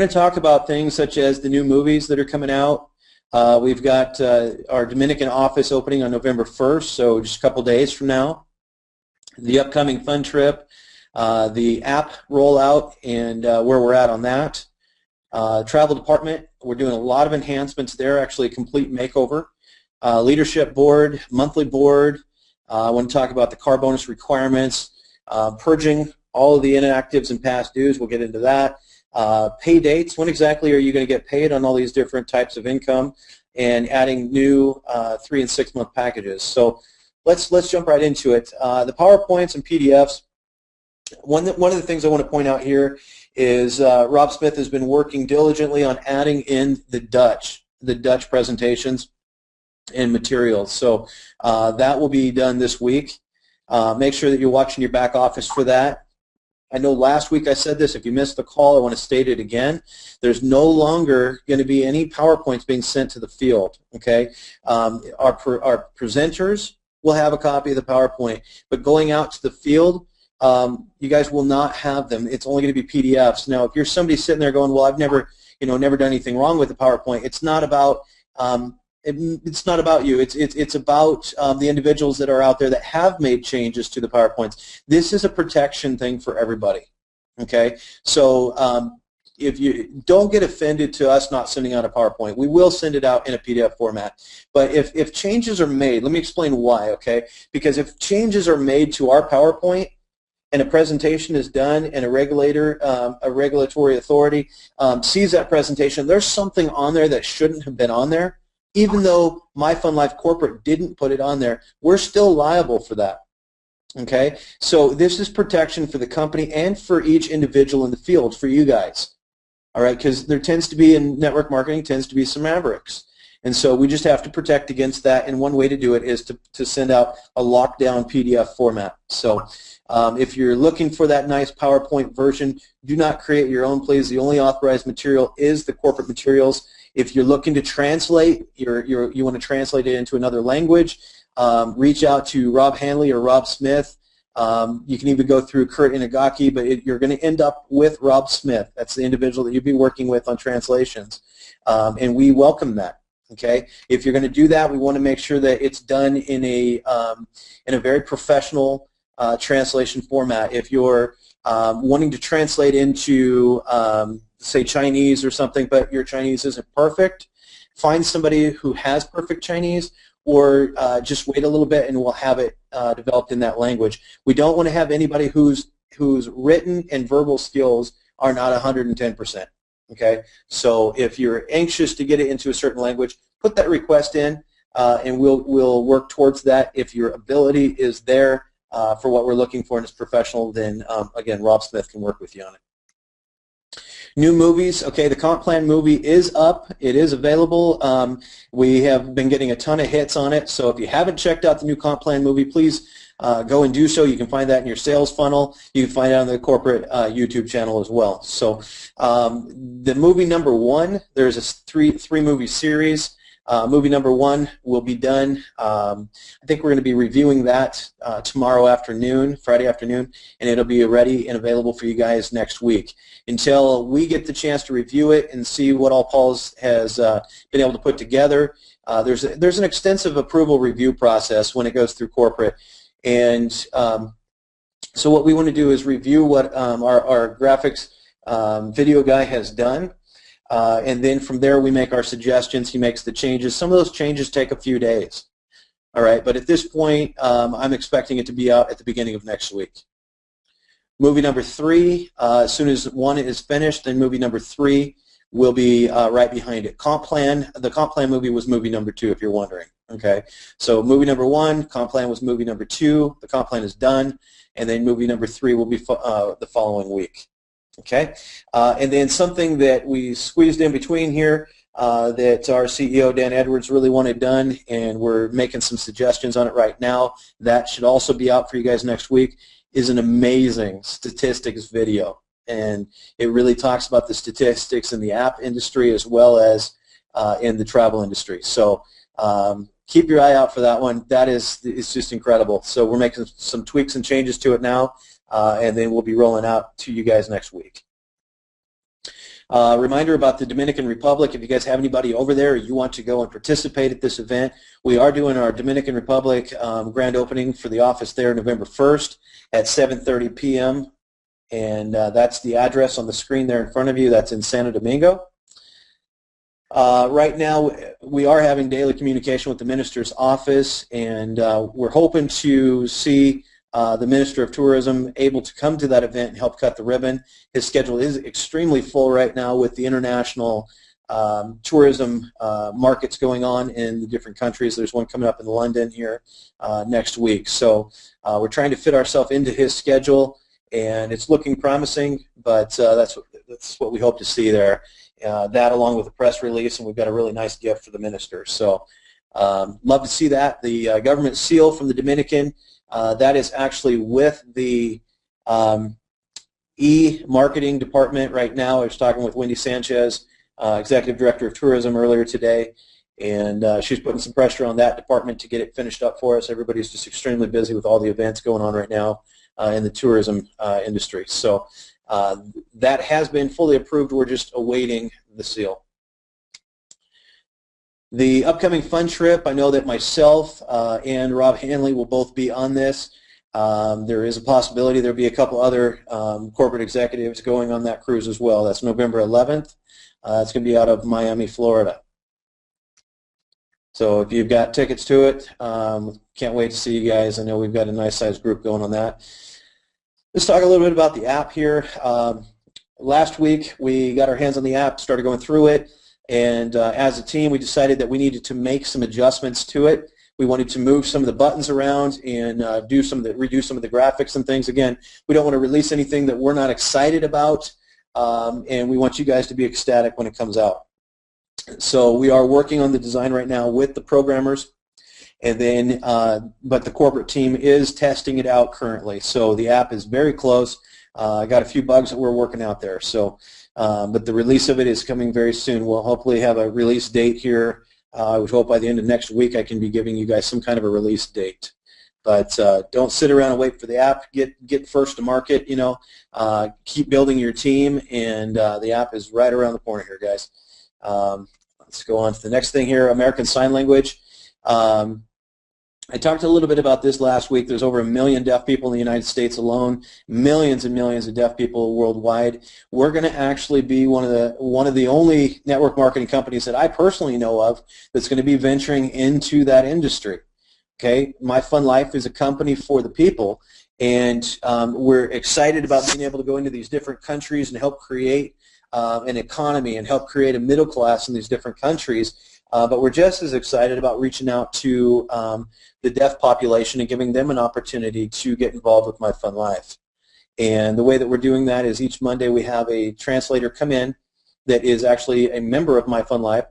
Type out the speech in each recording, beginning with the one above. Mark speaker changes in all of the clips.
Speaker 1: going to talk about things such as the new movies that are coming out. We've got our Dominican office opening on November 1st, so just a couple days from now. The upcoming fun trip, the app rollout, and where we're at on that. Travel department, we're doing a lot of enhancements there, actually a complete makeover. Leadership board, monthly board. I want to talk about the car bonus requirements, purging all of the inactives and past dues. We'll get into that. Pay dates, when exactly are you going to get paid on all these different types of income, and adding new 3- and 6-month packages. So let's jump right into it. The PowerPoints and PDFs, one of the things I want to point out here is Rob Smith has been working diligently on adding in the Dutch presentations and materials. So that will be done this week. Make sure that you're watching your back office for that. I know last week I said this. If you missed the call, I want to state it again. There's no longer going to be any PowerPoints being sent to the field. Okay, our presenters will have a copy of the PowerPoint, but going out to the field, you guys will not have them. It's only going to be PDFs. Now, if you're somebody sitting there going, "Well, I've never done anything wrong with the PowerPoint," it's not about it's not about you. It's about the individuals that are out there that have made changes to the PowerPoints. This is a protection thing for everybody. Okay, so if you don't get offended to us not sending out a PowerPoint, we will send it out in a PDF format. But if changes are made, let me explain why. Okay, because if changes are made to our PowerPoint and a presentation is done and a regulator, a regulatory authority sees that presentation, there's something on there that shouldn't have been on there. Even though MyFunLife Corporate didn't put it on there, we're still liable for that. Okay, so this is protection for the company and for each individual in the field, for you guys. All right, because there tends to be, in network marketing, tends to be some mavericks. And so we just have to protect against that, and one way to do it is to send out a lockdown PDF format. So if you're looking for that nice PowerPoint version, do not create your own, please. The only authorized material is the corporate materials. If you're looking to translate, you want to translate it into another language, reach out to Rob Hanley or Rob Smith. You can even go through Kurt Inagaki, but you're going to end up with Rob Smith. That's the individual that you'll be working with on translations, and we welcome that. Okay, if you're going to do that, we want to make sure that it's done in a very professional translation format. If you're wanting to translate into say Chinese or something, but your Chinese isn't perfect, find somebody who has perfect Chinese, or just wait a little bit and we'll have it developed in that language. We don't want to have anybody whose written and verbal skills are not 110%. Okay, so if you're anxious to get it into a certain language, put that request in, and we'll work towards that. If your ability is there for what we're looking for and is professional, then again, Rob Smith can work with you on it. New movies, okay, the comp plan movie is up. It is available. We have been getting a ton of hits on it, so if you haven't checked out the new comp plan movie, please go and do so. You can find that in your sales funnel. You can find it on the corporate YouTube channel as well. So the movie number 1, there's a three-movie series. Movie number 1 will be done. I think we're going to be reviewing that tomorrow afternoon, Friday afternoon, and it'll be ready and available for you guys next week. Until we get the chance to review it and see what all Paul has been able to put together, there's an extensive approval review process when it goes through corporate. And so what we want to do is review what our graphics video guy has done. And then from there we make our suggestions. He makes the changes. Some of those changes take a few days. All right, but at this point, I'm expecting it to be out at the beginning of next week. Movie number 3, as soon as 1 is finished, then movie number 3 will be right behind it. The comp plan movie was movie number 2, if you're wondering. Okay, so movie number 1, comp plan was movie number 2. The comp plan is done, and then movie number 3 will be the following week. Okay, and then something that we squeezed in between here that our CEO, Dan Edwards, really wanted done, and we're making some suggestions on it right now. That should also be out for you guys next week, is an amazing statistics video. And it really talks about the statistics in the app industry as well as in the travel industry. So keep your eye out for that one. It's just incredible. So we're making some tweaks and changes to it now, and then we'll be rolling out to you guys next week. Reminder about the Dominican Republic, if you guys have anybody over there or you want to go and participate at this event, we are doing our Dominican Republic grand opening for the office there November 1st at 7:30 p.m. And that's the address on the screen there in front of you. That's in Santo Domingo. Right now, we are having daily communication with the minister's office, and we're hoping to see the Minister of Tourism able to come to that event and help cut the ribbon. His schedule is extremely full right now with the international tourism markets going on in the different countries. There's one coming up in London here next week. So we're trying to fit ourselves into his schedule, and it's looking promising, but that's what we hope to see there. That along with a press release, and we've got a really nice gift for the minister. So love to see that. The government seal from the Dominican, that is actually with the e-marketing department right now. I was talking with Wendy Sanchez, Executive Director of Tourism, earlier today, and she's putting some pressure on that department to get it finished up for us. Everybody's just extremely busy with all the events going on right now in the tourism industry. So that has been fully approved. We're just awaiting the seal. The upcoming fun trip, I know that myself and Rob Hanley will both be on this. There is a possibility there'll be a couple other corporate executives going on that cruise as well. That's November 11th. It's going to be out of Miami, Florida. So if you've got tickets to it, can't wait to see you guys. I know we've got a nice sized group going on that. Let's talk a little bit about the app here. Last week we got our hands on the app, started going through it, and as a team we decided that we needed to make some adjustments to it. We wanted to move some of the buttons around and redo some of the graphics and things. Again, we don't want to release anything that we're not excited about, and we want you guys to be ecstatic when it comes out. So we are working on the design right now with the programmers. And then, but the corporate team is testing it out currently. So the app is very close. I got a few bugs that we're working out there. So, but the release of it is coming very soon. We'll hopefully have a release date here. I would hope by the end of next week I can be giving you guys some kind of a release date. But don't sit around and wait for the app. Get first to market. You know, keep building your team, and the app is right around the corner here, guys. Let's go on to the next thing here. American Sign Language. I talked a little bit about this last week. There's over 1 million deaf people in the United States alone, millions and millions of deaf people worldwide. We're going to actually be one of the only network marketing companies that I personally know of that's going to be venturing into that industry. Okay, MyFunLife is a company for the people, and we're excited about being able to go into these different countries and help create an economy and help create a middle class in these different countries. But we're just as excited about reaching out to the deaf population and giving them an opportunity to get involved with MyFunLife. And the way that we're doing that is each Monday we have a translator come in that is actually a member of MyFunLife,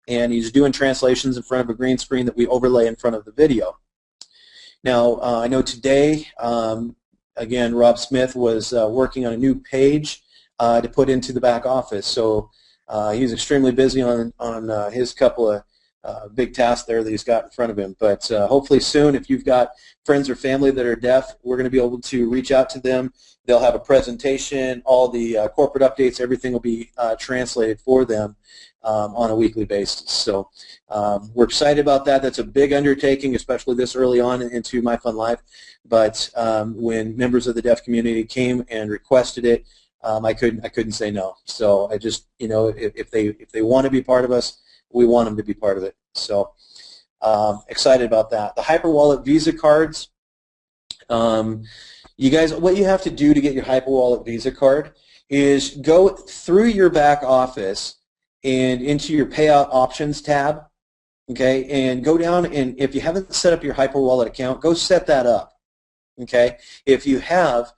Speaker 1: and he's doing translations in front of a green screen that we overlay in front of the video. Now, I know today, again, Rob Smith was working on a new page to put into the back office. So he's extremely busy on his couple of big tasks there that he's got in front of him. But hopefully soon, if you've got friends or family that are deaf, we're going to be able to reach out to them. They'll have a presentation, all the corporate updates, everything will be translated for them on a weekly basis. So we're excited about that. That's a big undertaking, especially this early on into MyFunLife. But when members of the deaf community came and requested it, I couldn't say no. So I just, you know, if they want to be part of us, we want them to be part of it. So excited about that. The HyperWallet Visa cards. You guys, what you have to do to get your HyperWallet Visa card is go through your back office and into your payout options tab, okay, and go down, and if you haven't set up your HyperWallet account, go set that up, okay. If you have,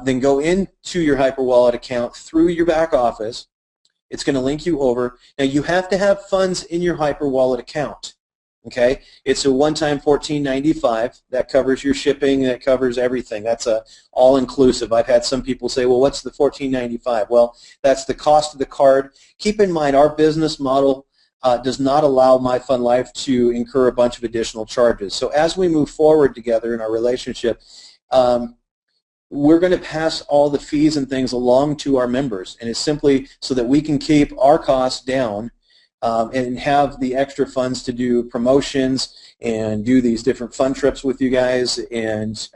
Speaker 1: then go into your HyperWallet account through your back office. It's going to link you over. Now, you have to have funds in your HyperWallet account, okay? It's a one-time $14.95. That covers your shipping. That covers everything. That's a all-inclusive. I've had some people say, well, what's the $14.95? Well, that's the cost of the card. Keep in mind, our business model does not allow MyFunLife to incur a bunch of additional charges. So as we move forward together in our relationship, we're going to pass all the fees and things along to our members, and it's simply so that we can keep our costs down and have the extra funds to do promotions and do these different fun trips with you guys, and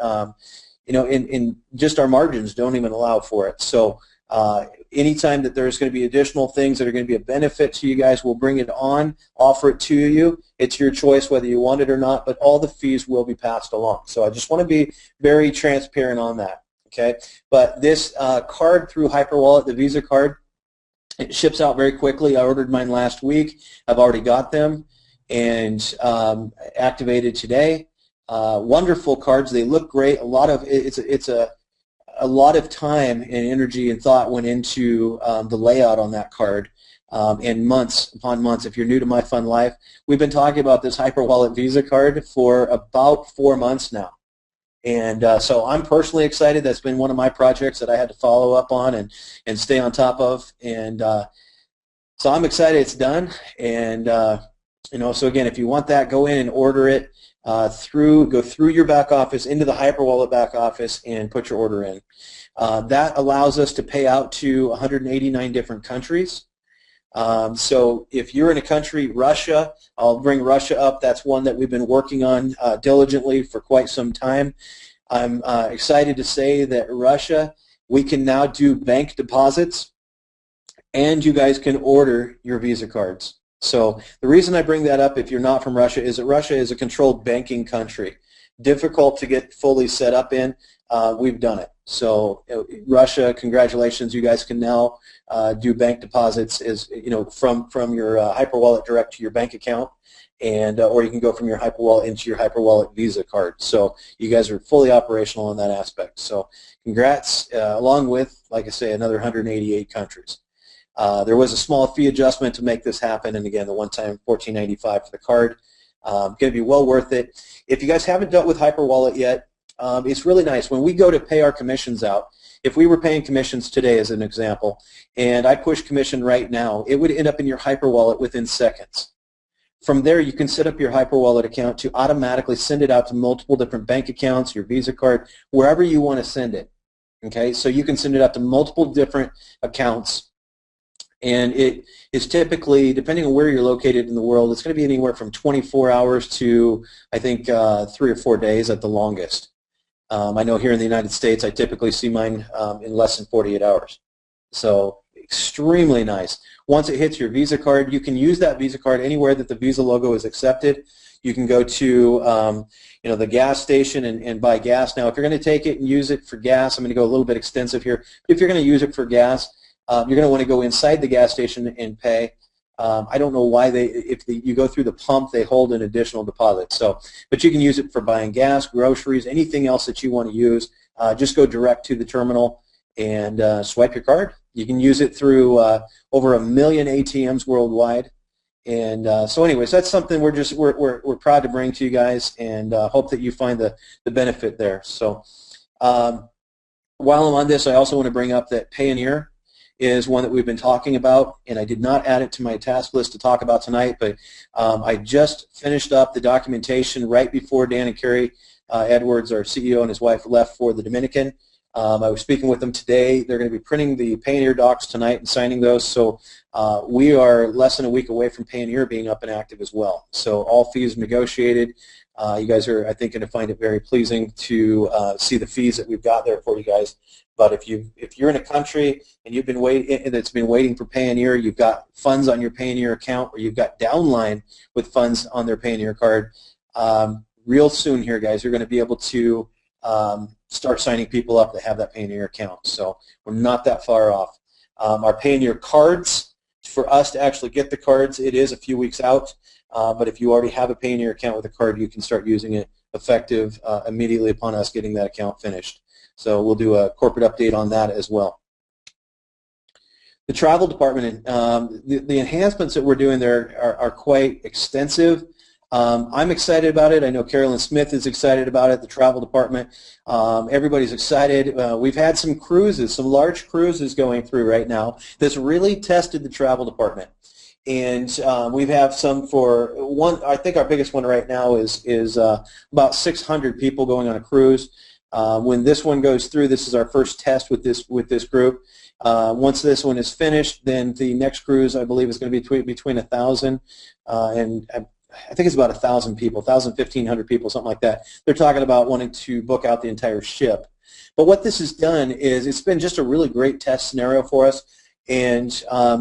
Speaker 1: you know, in just our margins don't even allow for it. So anytime that there's going to be additional things that are going to be a benefit to you guys, we'll bring it on, offer it to you. It's your choice whether you want it or not, but all the fees will be passed along. So I just want to be very transparent on that, okay? But this card through HyperWallet, the Visa card, it ships out very quickly. I ordered mine last week. I've already got them and activated today. Wonderful cards. They look great. A lot of a lot of time and energy and thought went into the layout on that card, and months upon months. If you're new to MyFunLife, we've been talking about this HyperWallet Visa card for about 4 months now. And so I'm personally excited. That's been one of my projects that I had to follow up on and stay on top of. And so I'm excited it's done. And you know, so again, if you want that, go in and order it. Go through your back office into the HyperWallet back office and put your order in. That allows us to pay out to 189 different countries. So if you're in a country, Russia, I'll bring Russia up. That's one that we've been working on diligently for quite some time. I'm excited to say that Russia, we can now do bank deposits, and you guys can order your Visa cards. So the reason I bring that up, if you're not from Russia, is that Russia is a controlled banking country. Difficult to get fully set up in. We've done it. So Russia, congratulations. You guys can now do bank deposits from your HyperWallet direct to your bank account, and or you can go from your HyperWallet into your HyperWallet Visa card. So you guys are fully operational in that aspect. So congrats, along with, like I say, another 188 countries. There was a small fee adjustment to make this happen, and again, the one-time $14.95 for the card. Going to be well worth it. If you guys haven't dealt with HyperWallet yet, it's really nice. When we go to pay our commissions out, if we were paying commissions today as an example, and I push commission right now, it would end up in your HyperWallet within seconds. From there, you can set up your HyperWallet account to automatically send it out to multiple different bank accounts, your Visa card, wherever you want to send it. Okay, so you can send it out to multiple different accounts. And it is typically, depending on where you're located in the world, it's going to be anywhere from 24 hours to, I think, 3 or 4 days at the longest. I know here in the United States, I typically see mine in less than 48 hours. So extremely nice. Once it hits your Visa card, you can use that Visa card anywhere that the Visa logo is accepted. You can go to the gas station and buy gas. Now, if you're going to take it and use it for gas, I'm going to go a little bit extensive here. If you're going to use it for gas, you're going to want to go inside the gas station and pay. I don't know why you go through the pump, they hold an additional deposit. So, but you can use it for buying gas, groceries, anything else that you want to use. Just go direct to the terminal and swipe your card. You can use it through over 1 million ATMs worldwide. And so, anyways, that's something we're proud to bring to you guys, and hope that you find the benefit there. So, while I'm on this, I also want to bring up that Payoneer is one that we've been talking about, and I did not add it to my task list to talk about tonight, but I just finished up the documentation right before Dan and Carrie Edwards, our CEO, and his wife left for the Dominican. I was speaking with them today. They're going to be printing the Payoneer docs tonight and signing those, so we are less than a week away from Payoneer being up and active as well. So all fees negotiated. You guys are, I think, going to find it very pleasing to see the fees that we've got there for you guys. But if you're in a country and you've been that's been waiting for Payoneer, you've got funds on your Payoneer account, or you've got downline with funds on their Payoneer card, real soon here, guys, you're going to be able to start signing people up that have that Payoneer account. So we're not that far off. Our Payoneer cards, for us to actually get the cards, it is a few weeks out. But if you already have a Payoneer account with a card, you can start using it effective immediately upon us getting that account finished. So we'll do a corporate update on that as well. The travel department, the enhancements that we're doing there are quite extensive. I'm excited about it. I know Carolyn Smith is excited about it, the travel department. Everybody's excited. We've had some cruises, some large cruises going through right now that's really tested the travel department. And we have some for one. I think our biggest one right now is about 600 people going on a cruise. When this one goes through, this is our first test with this group. Once this one is finished, then the next cruise, I believe, is going to be between 1,000 and I think it's about 1,000 people, 1,500 people, something like that. They're talking about wanting to book out the entire ship. But what this has done is it's been just a really great test scenario for us, and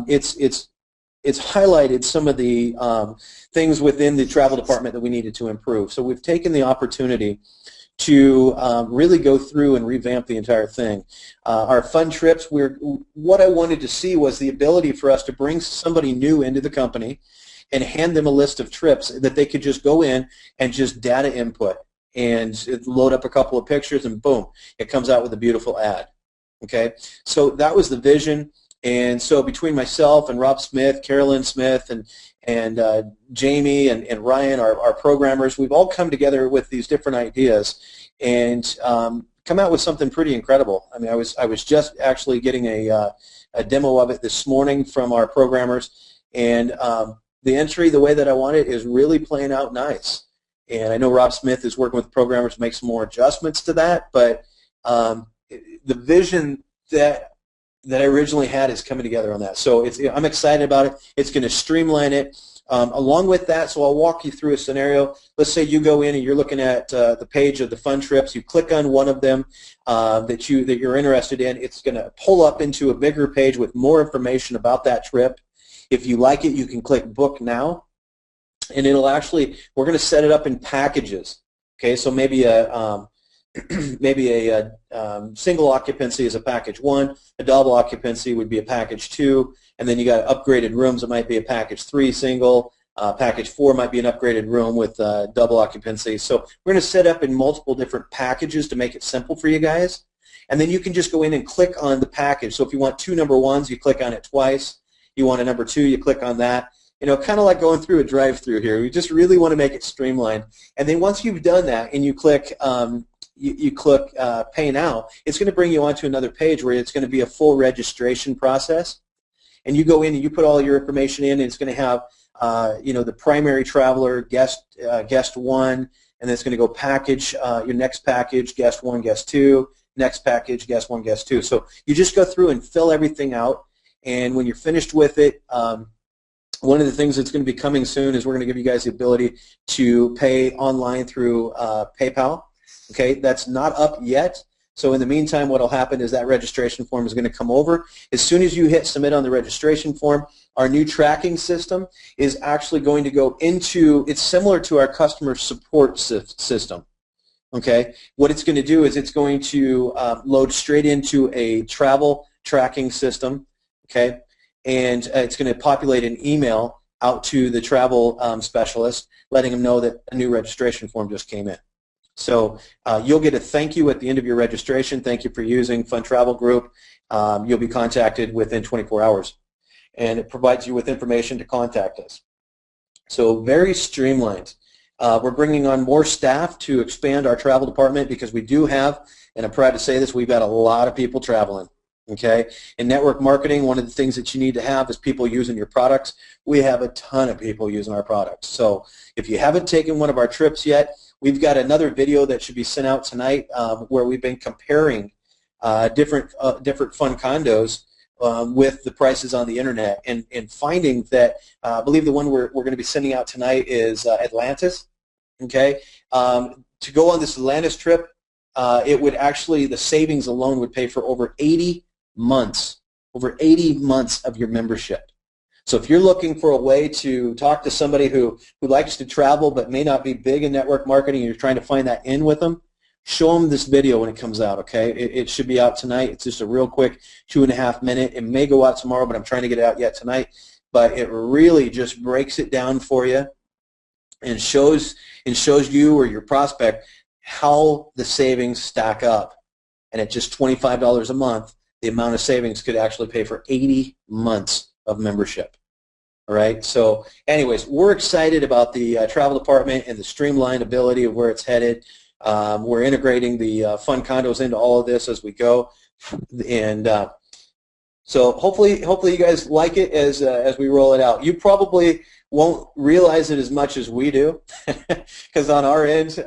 Speaker 1: it's highlighted some of the things within the travel department that we needed to improve. So we've taken the opportunity to really go through and revamp the entire thing. Our fun trips, what I wanted to see was the ability for us to bring somebody new into the company and hand them a list of trips that they could just go in and just data input and load up a couple of pictures, and boom, it comes out with a beautiful ad. Okay, so that was the vision. And so between myself and Rob Smith, Carolyn Smith, and Jamie and Ryan, our programmers, we've all come together with these different ideas and come out with something pretty incredible. I mean, I was just actually getting a demo of it this morning from our programmers, and the entry, the way that I want it, is really playing out nice. And I know Rob Smith is working with programmers to make some more adjustments to that, but the vision that I originally had is coming together on that. So I'm excited about it. It's going to streamline it. Along with that, so I'll walk you through a scenario. Let's say you go in and you're looking at the page of the fun trips. You click on one of them that you're interested in. It's going to pull up into a bigger page with more information about that trip. If you like it, you can click Book Now, and it'll actually, we're going to set it up in packages. Okay, so maybe a single occupancy is a package 1, a double occupancy would be a package 2, and then you got upgraded rooms. It might be a package 3 single, package 4 might be an upgraded room with double occupancy. So we're going to set up in multiple different packages to make it simple for you guys, and then you can just go in and click on the package. So if you want 2 number 1s, you click on it twice. You want a number 2, you click on that. You know, kind of like going through a drive-through here. We just really want to make it streamlined. And then once you've done that and you click Pay Now, it's going to bring you onto another page where it's going to be a full registration process. And you go in and you put all your information in, and it's going to have the primary traveler, guest 1, and then it's going to go package, your next package, guest 1, guest 2, next package, guest 1, guest 2. So you just go through and fill everything out. And when you're finished with it, one of the things that's going to be coming soon is we're going to give you guys the ability to pay online through PayPal. Okay, that's not up yet. So in the meantime, what will happen is that registration form is going to come over. As soon as you hit submit on the registration form, our new tracking system is actually going to go into, it's similar to our customer support system. Okay, what it's going to do is it's going to load straight into a travel tracking system. Okay, and it's going to populate an email out to the travel specialist, letting them know that a new registration form just came in. So you'll get a thank you at the end of your registration. Thank you for using Fun Travel Group. You'll be contacted within 24 hours, and it provides you with information to contact us. So very streamlined. We're bringing on more staff to expand our travel department because we do have, and I'm proud to say this, we've got a lot of people traveling. Okay, in network marketing, one of the things that you need to have is people using your products. We have a ton of people using our products. So if you haven't taken one of our trips yet, we've got another video that should be sent out tonight where we've been comparing different fun condos with the prices on the internet, and finding that I believe the one we're going to be sending out tonight is Atlantis. Okay, to go on this Atlantis trip, it would actually, the savings alone would pay for over 80 months of your membership. So if you're looking for a way to talk to somebody who likes to travel but may not be big in network marketing, and you're trying to find that in with them, show them this video when it comes out, okay? It should be out tonight. It's just a real quick 2.5 minute. It may go out tomorrow, but I'm trying to get it out yet tonight. But it really just breaks it down for you and shows you or your prospect how the savings stack up. And at just $25 a month, the amount of savings could actually pay for 80 months of membership. All right. So, anyways, we're excited about the travel department and the streamlined ability of where it's headed. We're integrating the fun condos into all of this as we go, and so hopefully you guys like it as we roll it out. You probably won't realize it as much as we do, because on our end,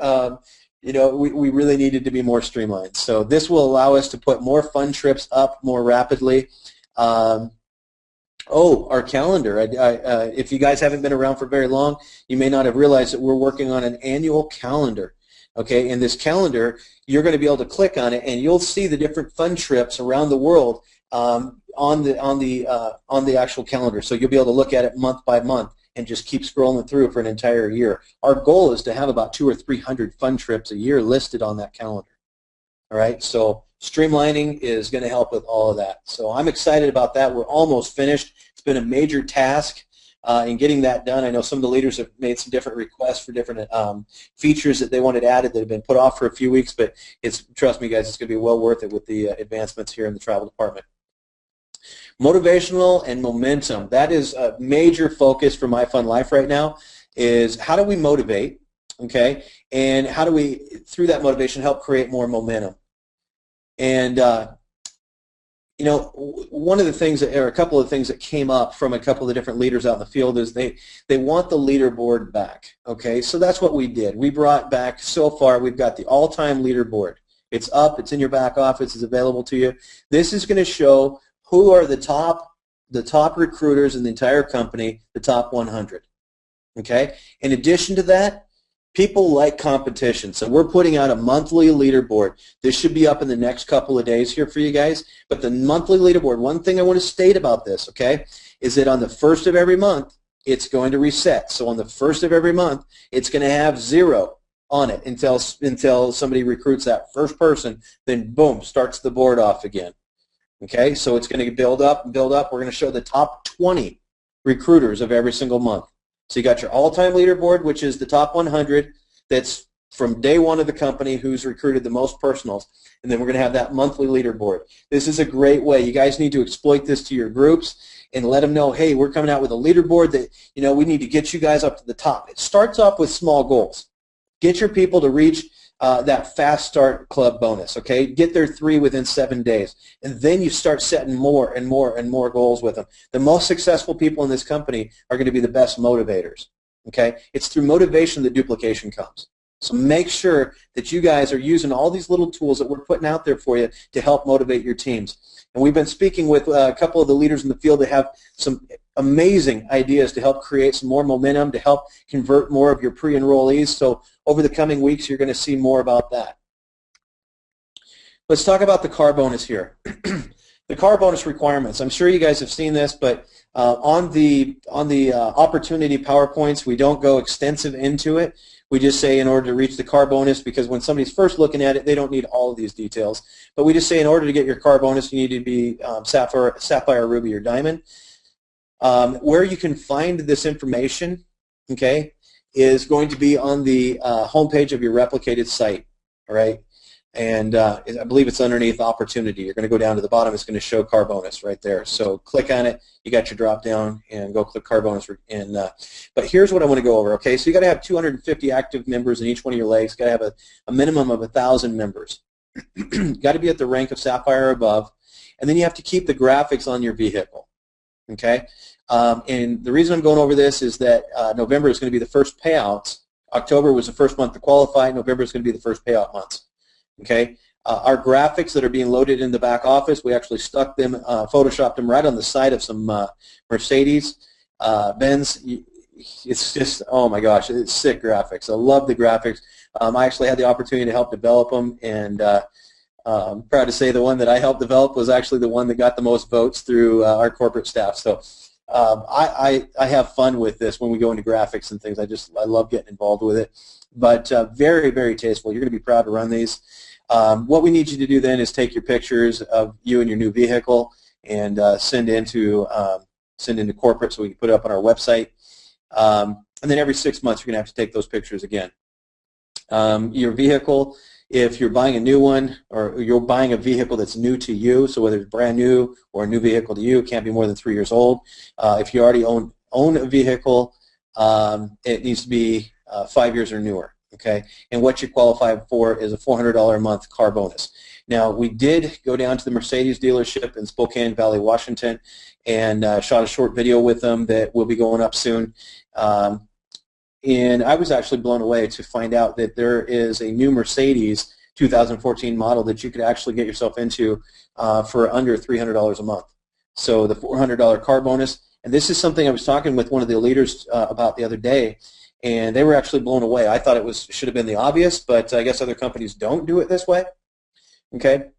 Speaker 1: we really needed to be more streamlined. So this will allow us to put more fun trips up more rapidly. Our calendar. If you guys haven't been around for very long, you may not have realized that we're working on an annual calendar. Okay, in this calendar, you're going to be able to click on it, and you'll see the different fun trips around the world on the actual calendar. So you'll be able to look at it month by month and just keep scrolling through for an entire year. Our goal is to have about 200 or 300 fun trips a year listed on that calendar. All right, so streamlining is going to help with all of that. So I'm excited about that. We're almost finished. It's been a major task in getting that done. I know some of the leaders have made some different requests for different features that they wanted added that have been put off for a few weeks, but trust me, guys, it's going to be well worth it with the advancements here in the travel department. Motivational and momentum. That is a major focus for MyFunLife right now, is how do we motivate, okay, and how do we, through that motivation, help create more momentum. And one of the things, or a couple of things that came up from a couple of different leaders out in the field is they want the leaderboard back. Okay, so that's what we did. We brought back, so far, we've got the all-time leaderboard. It's up. It's in your back office. It's available to you. This is going to show who are the top recruiters in the entire company, the top 100. Okay. In addition to that, people like competition, so we're putting out a monthly leaderboard. This should be up in the next couple of days here for you guys. But the monthly leaderboard, one thing I want to state about this, okay, is that on the first of every month, it's going to reset. So on the first of every month, it's going to have 0 on it until somebody recruits that first person. Then boom, starts the board off again. Okay, so it's going to build up and build up. We're going to show the top 20 recruiters of every single month. So you got your all-time leaderboard, which is the top 100. That's from day one of the company who's recruited the most personals. And then we're going to have that monthly leaderboard. This is a great way. You guys need to exploit this to your groups and let them know, hey, we're coming out with a leaderboard that, we need to get you guys up to the top. It starts off with small goals. Get your people to reach that fast start club bonus, okay? Get their 3 within 7 days. And then you start setting more and more and more goals with them. The most successful people in this company are going to be the best motivators, okay? It's through motivation that duplication comes. So make sure that you guys are using all these little tools that we're putting out there for you to help motivate your teams. And we've been speaking with a couple of the leaders in the field that have some amazing ideas to help create some more momentum, to help convert more of your pre-enrollees. So over the coming weeks, you're going to see more about that. Let's talk about the car bonus here. The car bonus requirements. I'm sure you guys have seen this, but on the opportunity PowerPoints, we don't go extensive into it. We just say in order to reach the car bonus, because when somebody's first looking at it, they don't need all of these details. But we just say in order to get your car bonus, you need to be Sapphire, Ruby, or Diamond. Where you can find this information, okay, is going to be on the homepage of your replicated site, all right? And I believe it's underneath opportunity. You're going to go down to the bottom. It's going to show car bonus right there. So click on it. You got your drop down and go click car bonus. But here's what I want to go over. Okay, so you got to have 250 active members in each one of your legs. Got to have a minimum of 1,000 members. Got to be at the rank of Sapphire or above, and then you have to keep the graphics on your vehicle. Okay, and the reason I'm going over this is that November is going to be the first payouts. October was the first month to qualify. November is going to be the first payout months. Okay, our graphics that are being loaded in the back office, we actually stuck them, photoshopped them right on the side of some Mercedes Benz. It's just, oh my gosh, it's sick graphics. I love the graphics. I actually had the opportunity to help develop them, and I'm proud to say the one that I helped develop was actually the one that got the most votes through our corporate staff. So I have fun with this when we go into graphics and things. I love getting involved with it. But very, very tasteful. You're going to be proud to run these. What we need you to do then is take your pictures of you and your new vehicle and send into corporate so we can put it up on our website. And then every 6 months you're going to have to take those pictures again. Your vehicle, if you're buying a new one or you're buying a vehicle that's new to you, so whether it's brand new or a new vehicle to you, it can't be more than 3 years old. If you already own a vehicle, it needs to be 5 years or newer. Okay, and what you qualify for is a $400 a month car bonus. Now, we did go down to the Mercedes dealership in Spokane Valley, Washington, and shot a short video with them that will be going up soon. And I was actually blown away to find out that there is a new Mercedes 2014 model that you could actually get yourself into for under $300 a month. So the $400 car bonus, and this is something I was talking with one of the leaders about the other day, and they were actually blown away. I thought it should have been the obvious, but I guess other companies don't do it this way. Okay.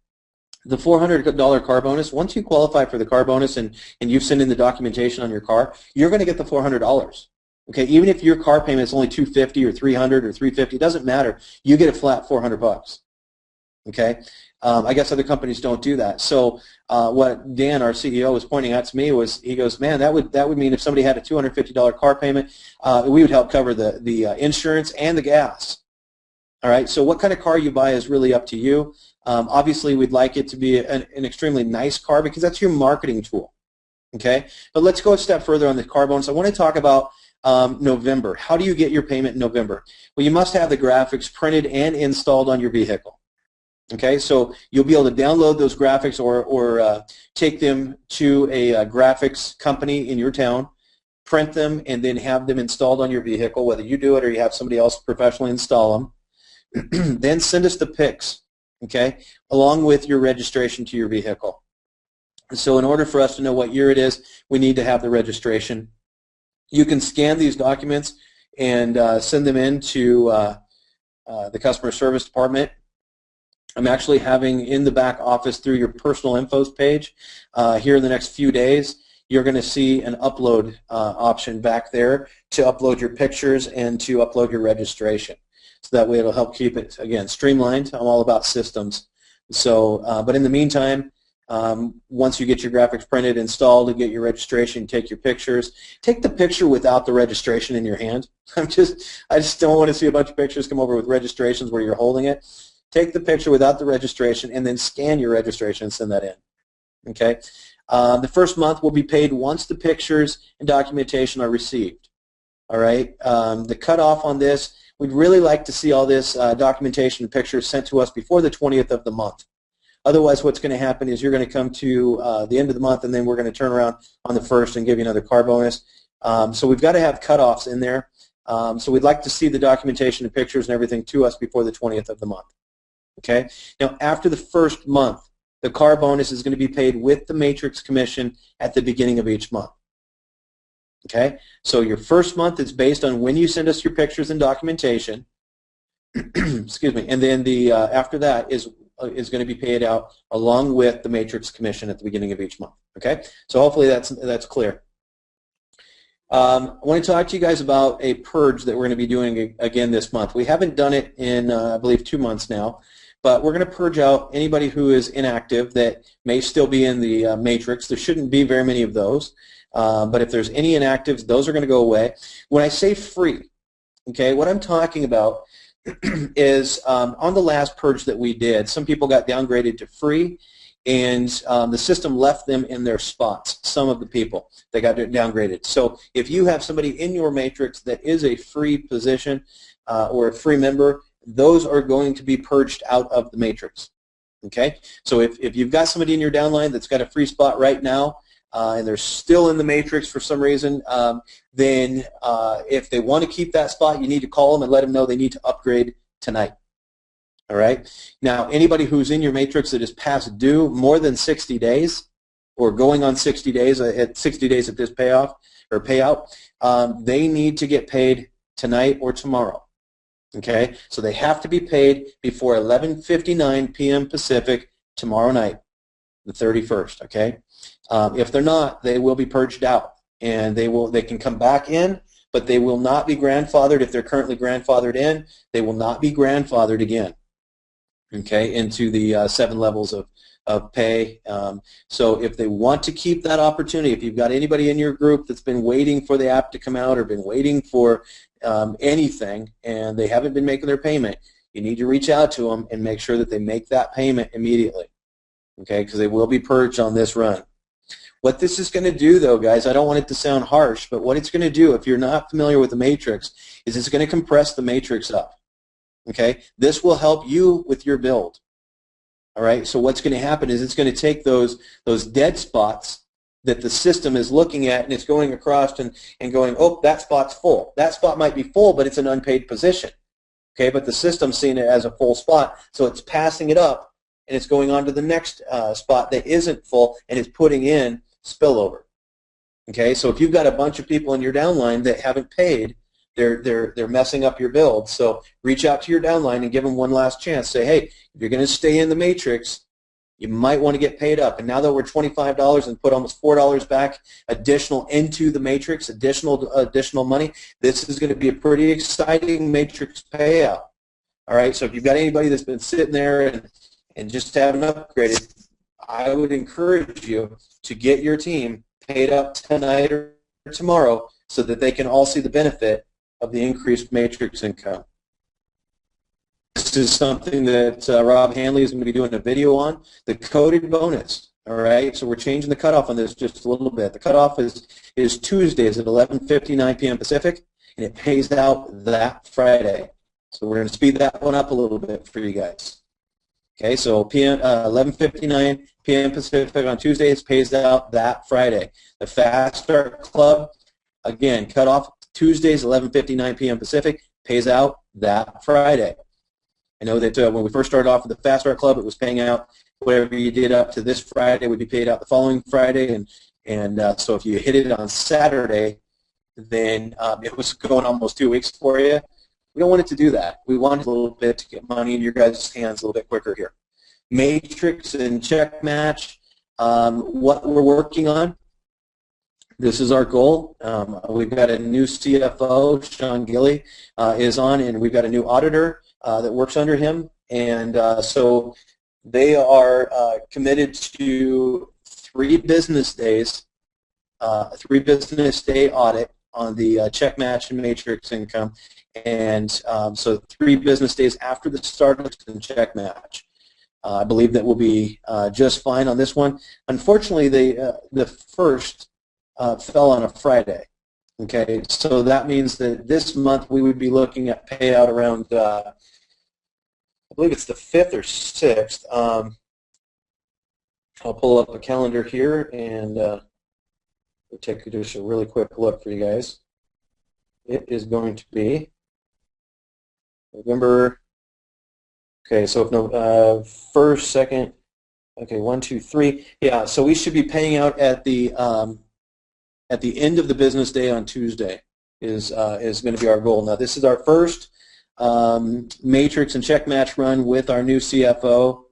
Speaker 1: The $400 car bonus, once you qualify for the car bonus and you've sent in the documentation on your car, you're going to get the $400. Okay, even if your car payment is only $250 or $300 or $350, it doesn't matter. You get a flat $400. Okay, I guess other companies don't do that. So what Dan, our CEO, was pointing out to me was, he goes, man, that would mean if somebody had a $250 car payment, we would help cover the insurance and the gas. All right, so what kind of car you buy is really up to you. Obviously, we'd like it to be an extremely nice car because that's your marketing tool. Okay, but let's go a step further on the car bonus. I want to talk about November. How do you get your payment in November? Well, you must have the graphics printed and installed on your vehicle. Okay, so you'll be able to download those graphics or take them to a graphics company in your town, print them, and then have them installed on your vehicle, whether you do it or you have somebody else professionally install them. Then send us the pics, okay, along with your registration to your vehicle. So in order for us to know what year it is, we need to have the registration. You can scan these documents and send them in to the customer service department. I'm actually having in the back office through your personal infos page here in the next few days, you're going to see an upload option back there to upload your pictures and to upload your registration. So that way it'll help keep it, again, streamlined. I'm all about systems. So, but in the meantime, once you get your graphics printed, installed, and get your registration, take your pictures. Take the picture without the registration in your hand. I just don't want to see a bunch of pictures come over with registrations where you're holding it. Take the picture without the registration and then scan your registration and send that in. Okay. The first month will be paid once the pictures and documentation are received. All right. The cutoff on this, we'd really like to see all this documentation and pictures sent to us before the 20th of the month. Otherwise, what's going to happen is you're going to come to the end of the month, and then we're going to turn around on the 1st and give you another car bonus. So we've got to have cutoffs in there. So we'd like to see the documentation and pictures and everything to us before the 20th of the month. Okay. Now, after the first month, the car bonus is going to be paid with the matrix commission at the beginning of each month. Okay. So your first month is based on when you send us your pictures and documentation. Excuse me. And then the after that is going to be paid out along with the matrix commission at the beginning of each month. Okay. So hopefully that's clear. I want to talk to you guys about a purge that we're going to be doing again this month. We haven't done it in, I believe, 2 months now. But we're going to purge out anybody who is inactive that may still be in the matrix. There shouldn't be very many of those. But if there's any inactives, those are going to go away. When I say free, okay, what I'm talking about is on the last purge that we did, some people got downgraded to free, and the system left them in their spots, some of the people that got downgraded. So if you have somebody in your matrix that is a free position or a free member, those are going to be purged out of the matrix. Okay? So if you've got somebody in your downline that's got a free spot right now and they're still in the matrix for some reason, then if they want to keep that spot, you need to call them and let them know they need to upgrade tonight. All right? Now, anybody who's in your matrix that is past due more than 60 days or going on 60 days at 60 days at this payoff or payout, they need to get paid tonight or tomorrow. Okay, so they have to be paid before 11:59 p.m. Pacific tomorrow night, the 31st. Okay, if they're not, they will be purged out, and they can come back in, but they will not be grandfathered. If they're currently grandfathered in, they will not be grandfathered again. Okay, into the 7 levels of pay. So if they want to keep that opportunity, if you've got anybody in your group that's been waiting for the app to come out or been waiting for anything and they haven't been making their payment, you need to reach out to them and make sure that they make that payment immediately, okay, because they will be purged on this run. What this is going to do, though, guys, I don't want it to sound harsh, but what it's going to do, if you're not familiar with the matrix, is it's going to compress the matrix up. Okay, this will help you with your build. All right, so what's going to happen is it's going to take those dead spots that the system is looking at, and it's going across and going, oh, that spot's full. That spot might be full, but it's an unpaid position. Okay, but the system's seeing it as a full spot, so it's passing it up, and it's going on to the next spot that isn't full, and it's putting in spillover. Okay, so if you've got a bunch of people in your downline that haven't paid, they're messing up your build. So reach out to your downline and give them one last chance. Say, hey, if you're going to stay in the matrix, you might want to get paid up. And now that we're $25 and put almost $4 back additional into the matrix, additional money, this is going to be a pretty exciting matrix payout. All right, so if you've got anybody that's been sitting there and just haven't upgraded, I would encourage you to get your team paid up tonight or tomorrow so that they can all see the benefit of the increased matrix income. This is something that Rob Hanley is going to be doing a video on, the coded bonus. All right, so we're changing the cutoff on this just a little bit. The cutoff is Tuesdays at 11:59 p.m. Pacific, and it pays out that Friday. So we're going to speed that one up a little bit for you guys. Okay, so 11:59 p.m. Pacific on Tuesdays pays out that Friday. The Fast Start Club, again, cutoff Tuesdays 11:59 p.m. Pacific, pays out that Friday. I know that when we first started off with the Fast Start Club, it was paying out whatever you did up to this Friday would be paid out the following Friday, and so if you hit it on Saturday, then it was going almost 2 weeks for you. We don't want it to do that. We want a little bit to get money in your guys' hands a little bit quicker here. Matrix and check match, what we're working on, this is our goal. We've got a new CFO, Sean Gilly, is on, and we've got a new auditor that works under him, and so they are committed to 3 business days, 3 business day audit on the check match and matrix income, and so 3 business days after the start of the check match. I believe that we'll be just fine on this one. Unfortunately, the first fell on a Friday. Okay, so that means that this month we would be looking at payout around, I believe it's the 5th or 6th. I'll pull up a calendar here and we'll take just a really quick look for you guys. It is going to be November. Okay, so if no, 1st, 2nd. Okay, 1, 2, 3. Yeah, so we should be paying out at the end of the business day on Tuesday is going to be our goal. Now, this is our first matrix and check match run with our new CFO,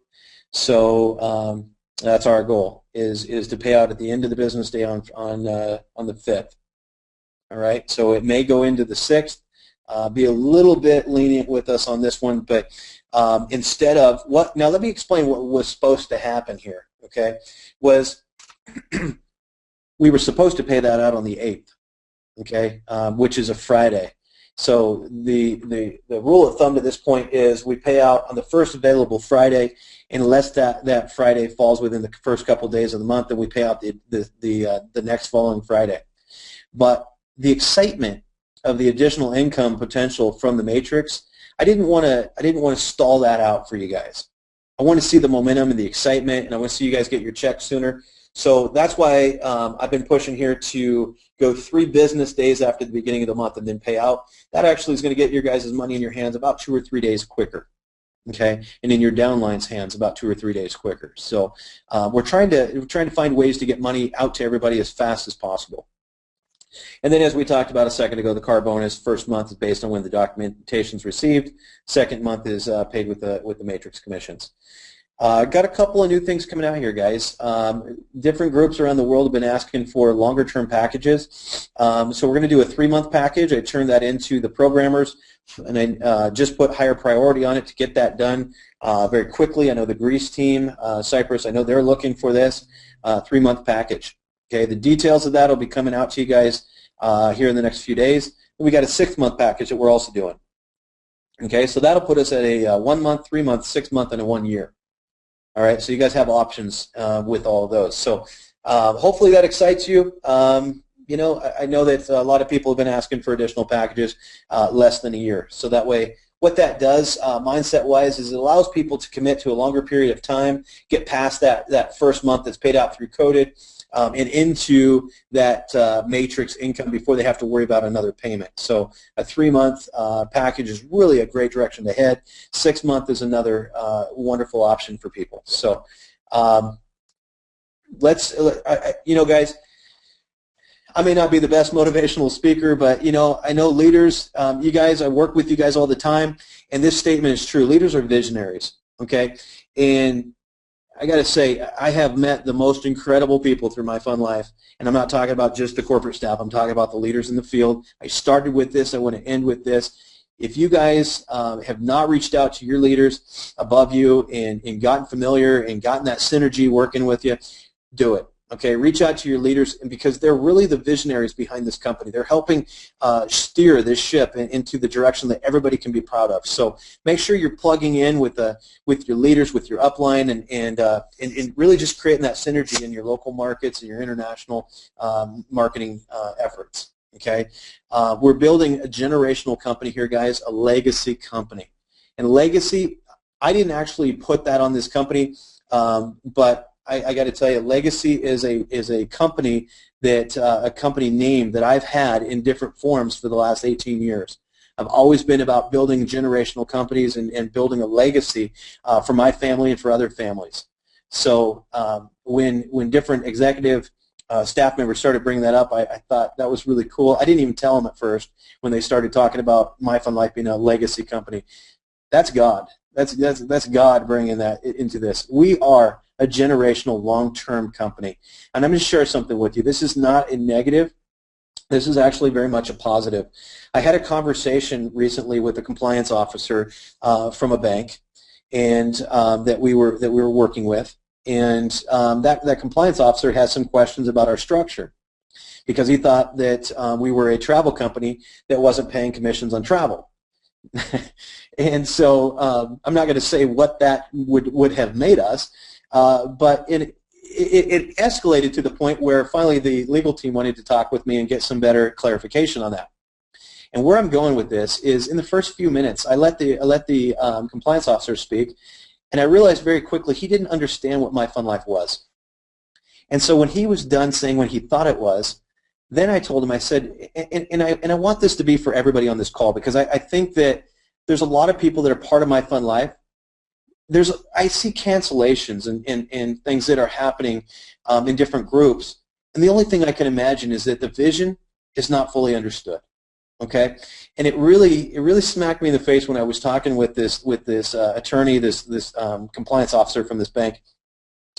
Speaker 1: so that's our goal is to pay out at the end of the business day on the 5th. All right, so it may go into the 6th. Be a little bit lenient with us on this one, but instead of what? Now, let me explain what was supposed to happen here. Okay, was we were supposed to pay that out on the 8th, okay, which is a Friday. So the rule of thumb to this point is we pay out on the first available Friday, unless that Friday falls within the first couple days of the month, then we pay out the next following Friday. But the excitement of the additional income potential from the matrix, I didn't want to stall that out for you guys. I want to see the momentum and the excitement, and I want to see you guys get your checks sooner. So that's why I've been pushing here to go 3 business days after the beginning of the month and then pay out. That actually is going to get your guys' money in your hands about 2 or 3 days quicker, okay, and in your downline's hands about 2 or 3 days quicker. So we're trying to find ways to get money out to everybody as fast as possible. And then, as we talked about a second ago, the car bonus, first month is based on when the documentation is received. Second month is paid with the matrix commissions. Got a couple of new things coming out here, guys. Different groups around the world have been asking for longer-term packages. So we're going to do a 3-month package. I turned that into the programmers, and I just put higher priority on it to get that done very quickly. I know the Greece team, Cyprus, I know they're looking for this 3-month package. Okay, the details of that will be coming out to you guys here in the next few days. And we got a 6-month package that we're also doing. Okay, so that'll put us at a 1-month, 3-month, 6-month, and a 1 year. All right, so you guys have options with all of those. So hopefully that excites you. You know, I know that a lot of people have been asking for additional packages less than a year. So that way, what that does mindset-wise is it allows people to commit to a longer period of time, get past that first month that's paid out through coded, and into that matrix income before they have to worry about another payment. So a 3-month package is really a great direction to head. 6-month is another wonderful option for people. So guys, I may not be the best motivational speaker, but I know leaders, you guys, I work with you guys all the time, and this statement is true. Leaders are visionaries, okay? And I got to say, I have met the most incredible people through MyFunLife, and I'm not talking about just the corporate staff. I'm talking about the leaders in the field. I started with this. I want to end with this. If you guys have not reached out to your leaders above you and gotten familiar and gotten that synergy working with you, do it. Okay, reach out to your leaders, and because they're really the visionaries behind this company. They're helping steer this ship into the direction that everybody can be proud of. So make sure you're plugging in with your leaders, with your upline, and really just creating that synergy in your local markets and your international marketing efforts. Okay, we're building a generational company here, guys, a legacy company. And legacy, I didn't actually put that on this company, but I got to tell you, legacy is a company that a company name that I've had in different forms for the last 18 years. I've always been about building generational companies and building a legacy for my family and for other families. So when different executive staff members started bringing that up, I thought that was really cool. I didn't even tell them at first when they started talking about MyFunLife being a legacy company. That's God. That's God bringing that into this. We are a generational long-term company. And I'm going to share something with you. This is not a negative. This is actually very much a positive. I had a conversation recently with a compliance officer from a bank, and that we were working with, and that compliance officer has some questions about our structure because he thought that we were a travel company that wasn't paying commissions on travel. And so I'm not going to say what that would have made us, but it escalated to the point where finally the legal team wanted to talk with me and get some better clarification on that. And where I'm going with this is in the first few minutes, I let the compliance officer speak, and I realized very quickly he didn't understand what MyFunLife was. And so when he was done saying what he thought it was, then I told him, I said, and I want this to be for everybody on this call, because I think that there's a lot of people that are part of MyFunLife. I see cancellations and things that are happening in different groups, and the only thing I can imagine is that the vision is not fully understood. Okay, and it really smacked me in the face when I was talking with this attorney, this compliance officer from this bank,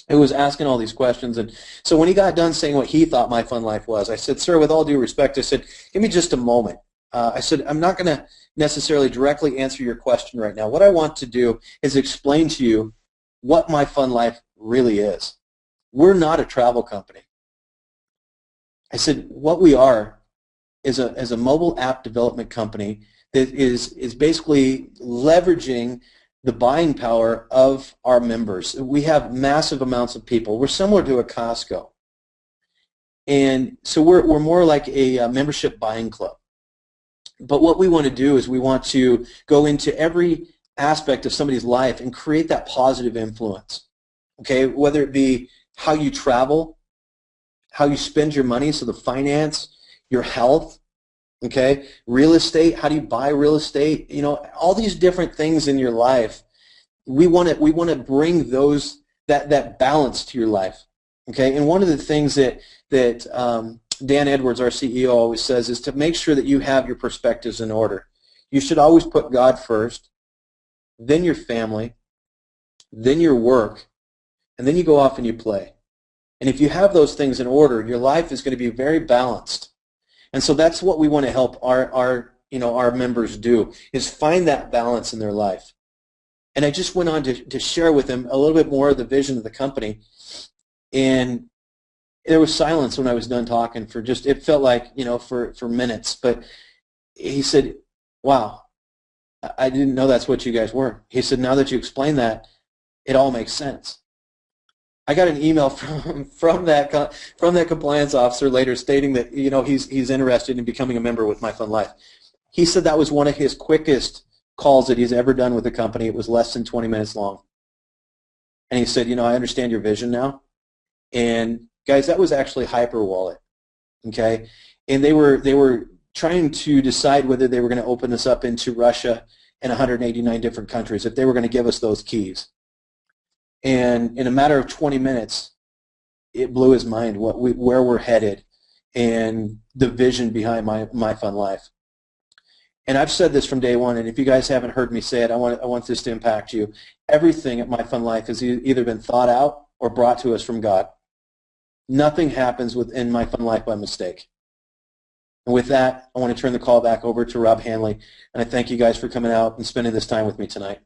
Speaker 1: who was asking all these questions. And so when he got done saying what he thought MyFunLife was, I said, "Sir, with all due respect," I said, "give me just a moment." I said, "I'm not going to necessarily directly answer your question right now. What I want to do is explain to you what MyFunLife really is. We're not a travel company." I said, "What we are is a mobile app development company that is basically leveraging the buying power of our members. We have massive amounts of people. We're similar to a Costco. And so we're more like a membership buying club. But what we want to do is we want to go into every aspect of somebody's life and create that positive influence. Okay, whether it be how you travel, how you spend your money, so the finance, your health, okay, real estate, how do you buy real estate, all these different things in your life. We want to bring that balance to your life. Okay, and one of the things that Dan Edwards, our CEO, always says is to make sure that you have your perspectives in order. You should always put God first, then your family, then your work, and then you go off and you play. And if you have those things in order, your life is going to be very balanced. And so that's what we want to help our members do, is find that balance in their life. And I just went on to share with them a little bit more of the vision of the company. And there was silence when I was done talking for just, it felt like, for minutes. But he said, "Wow, I didn't know that's what you guys were." He said, "Now that you explain that, it all makes sense." I got an email from that compliance officer later stating that he's interested in becoming a member with MyFunLife. He said that was one of his quickest calls that he's ever done with the company. It was less than 20 minutes long. And he said, "I understand your vision now, and Guys, that was actually Hyperwallet, okay? And they were trying to decide whether they were going to open us up into Russia and 189 different countries, if they were going to give us those keys. And in a matter of 20 minutes, it blew his mind where we're headed and the vision behind MyFunLife. And I've said this from day one, and if you guys haven't heard me say it, I want this to impact you. Everything at MyFunLife has either been thought out or brought to us from God. Nothing happens within MyFunLife by mistake. And with that, I want to turn the call back over to Rob Hanley, and I thank you guys for coming out and spending this time with me tonight.